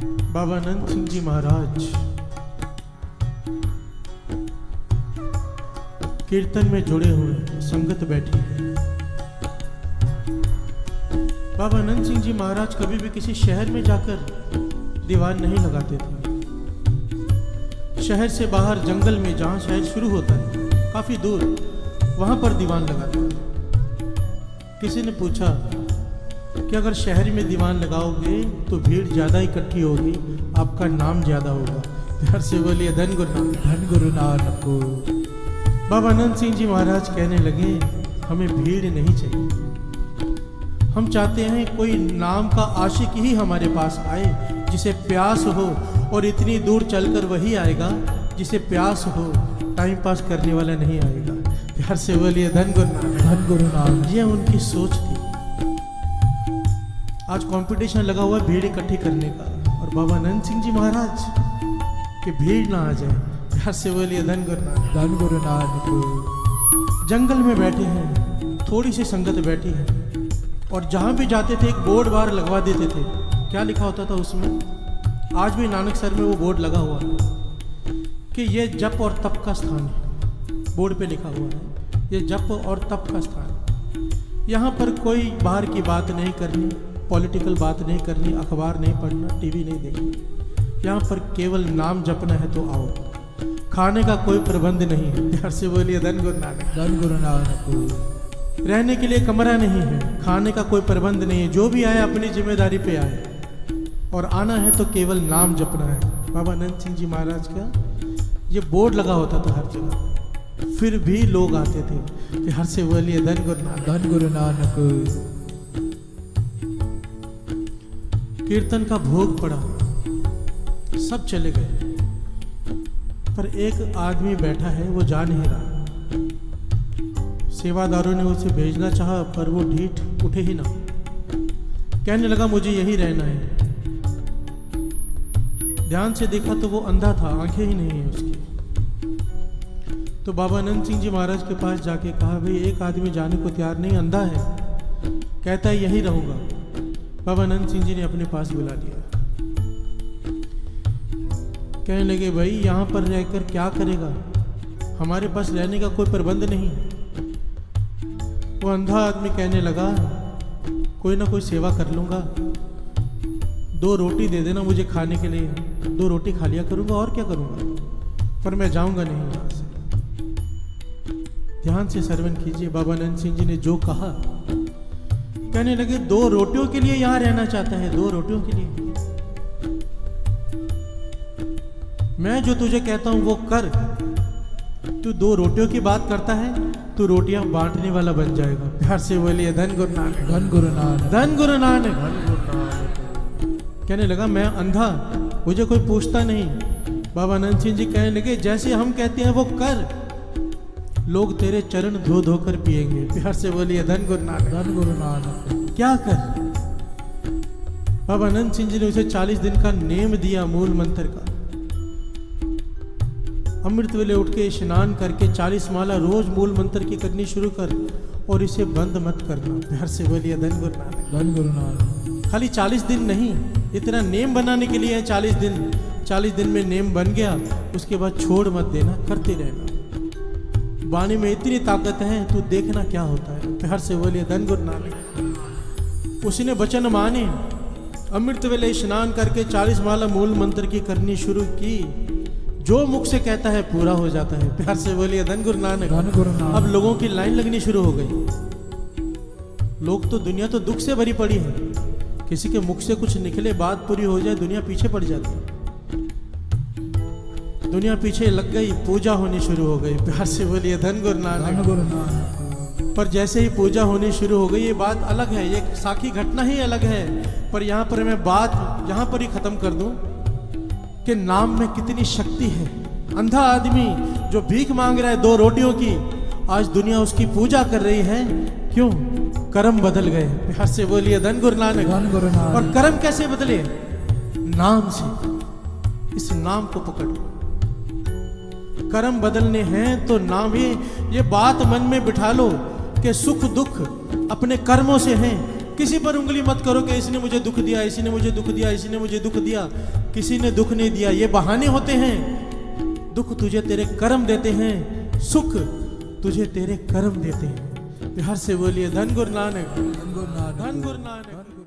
बाबा नंद सिंह जी महाराज कीर्तन में जुड़े हुए संगत बैठी है। बाबा नंद सिंह जी महाराज कभी भी किसी शहर में जाकर दीवान नहीं लगाते थे। शहर से बाहर जंगल में, जहां शहर शुरू होता है काफी दूर, वहां पर दीवान लगाते थे। किसी ने पूछा कि अगर शहर में दीवान लगाओगे तो भीड़ ज्यादा इकट्ठी होगी, आपका नाम ज्यादा होगा। प्यार से बोलिए धन गुरु नानक। बाबा नंद सिंह जी महाराज कहने लगे, हमें भीड़ नहीं चाहिए। हम चाहते हैं कोई नाम का आशिक ही हमारे पास आए, जिसे प्यास हो, और इतनी दूर चलकर वही आएगा जिसे प्यास हो, टाइम पास करने वाला नहीं आएगा। प्यार से बोलिए धन गुरु नानक। ये उनकी सोच थी। आज कंपटीशन लगा हुआ है भीड़ इकट्ठी करने का, और बाबा नंद सिंह जी महाराज कि भीड़ ना आ जाए। प्यार से बोलिए धन गुरु नानक। जंगल में बैठे हैं, थोड़ी सी संगत बैठी है, और जहां भी जाते थे एक बोर्ड बाहर लगवा देते थे। क्या लिखा होता था उसमें? आज भी नानक सर में वो बोर्ड लगा हुआ है कि ये जप और तप का स्थान है। बोर्ड पे लिखा हुआ है, ये जप और तप का स्थान है। यहाँ पर कोई बाहर की बात नहीं करनी, पॉलिटिकल बात नहीं करनी, अखबार नहीं पढ़ना, टीवी नहीं देखना। यहाँ पर केवल नाम जपना है तो आओ। खाने का कोई प्रबंध नहीं है। प्यार से बोलिए धन गुरु नानक। रहने के लिए कमरा नहीं है, खाने का कोई प्रबंध नहीं है। जो भी आए अपनी जिम्मेदारी पे आए, और आना है तो केवल नाम जपना है। बाबा नंद सिंह जी महाराज का ये बोर्ड लगा होता था हर जगह, फिर भी लोग आते थे। प्यार से बोलिए धन गुरु नानक। कीर्तन का भोग पड़ा, सब चले गए, पर एक आदमी बैठा है, वो जा नहीं रहा। सेवादारों ने उसे भेजना चाहा, पर वो ढीठ उठे ही ना। कहने लगा मुझे यही रहना है। ध्यान से देखा तो वो अंधा था, आंखें ही नहीं है उसकी। तो बाबा नंद सिंह जी महाराज के पास जाके कहा, भाई एक आदमी जाने को तैयार नहीं, अंधा है, कहता है यही रहूंगा। बाबा नंद सिंह जी ने अपने पास बुला लिया। कहने लगे, भाई यहाँ पर रहकर क्या करेगा, हमारे पास रहने का कोई प्रबंध नहीं। वो अंधा आदमी कहने लगा, कोई ना कोई सेवा कर लूंगा, 2 रोटी दे देना मुझे खाने के लिए, 2 रोटी खा लिया करूंगा, और क्या करूंगा, पर मैं जाऊंगा नहीं यहाँ से। ध्यान से श्रवण कीजिए, बाबा नंद सिंह जी ने जो कहा। कहने लगे, 2 रोटियों के लिए यहाँ रहना चाहता है, 2 रोटियों के लिए। मैं जो तुझे कहता हूं वो कर। तू 2 रोटियों की बात करता है, तू रोटियां बांटने वाला बन जाएगा। प्यार से बोलिए धन गुरु नानक। कहने लगा, मैं अंधा, मुझे कोई पूछता नहीं। बाबा नंद सिंह जी कहने लगे, जैसे हम कहते हैं वो कर, लोग तेरे चरण धो धो कर पिएंगे। प्यार से बोलिए धन गुरु नानक। क्या कर? बाबा नंद सिंह जी ने उसे 40 दिन का नेम दिया, मूल मंत्र का। अमृत वेले उठ के स्नान करके 40 माला रोज मूल मंत्र की करनी शुरू कर, और इसे बंद मत करना। प्यार से बोलिए धन गुरु नानक। खाली 40 दिन नहीं, इतना नेम बनाने के लिए है 40 दिन। 40 दिन में नेम बन गया, उसके बाद छोड़ मत देना, करते रहना। वाणी में इतनी ताकत है, तू देखना क्या होता है। प्यार से बोलिए धन गुरु नानक। उसने वचन माने, अमृत वेले स्नान करके 40 माला मूल मंत्र की करनी शुरू की। जो मुख से कहता है पूरा हो जाता है। प्यार से बोलिए धन गुरु नानक। अब लोगों की लाइन लगनी शुरू हो गई। लोग तो, दुनिया तो दुख से भरी पड़ी है, किसी के मुख से कुछ निकले, बात पूरी हो जाए, दुनिया पीछे पड़ जाती है। दुनिया पीछे लग गई, पूजा होनी शुरू हो गई। प्यार से बोलिए धन गुरु नानक। पर जैसे ही पूजा होनी शुरू हो गई, ये बात अलग है, ये साखी घटना ही अलग है, पर यहाँ पर मैं बात यहाँ पर ही खत्म कर दूं कि नाम में कितनी शक्ति है। अंधा आदमी जो भीख मांग रहा है 2 रोटियों की, आज दुनिया उसकी पूजा कर रही है। क्यों? कर्म बदल गए। प्यार से बोलिए धन गुरु नानक। और कर्म कैसे बदले? नाम से। इस नाम को पकड़ो। कर्म बदलने हैं तो नाम, ये बात मन में बिठा लो कि सुख दुख अपने कर्मों से हैं, किसी पर उंगली मत करो कि इसने मुझे दुख दिया, इसी ने मुझे दुख दिया, इसी ने मुझे दुख दिया। किसी ने दुख नहीं दिया, ये बहाने होते हैं। दुख तुझे तेरे कर्म देते हैं, सुख तुझे तेरे कर्म देते हैं। बिहार से बोलिए धन गुरु नानक, धन गुरु नानक, धन गुरु नानक।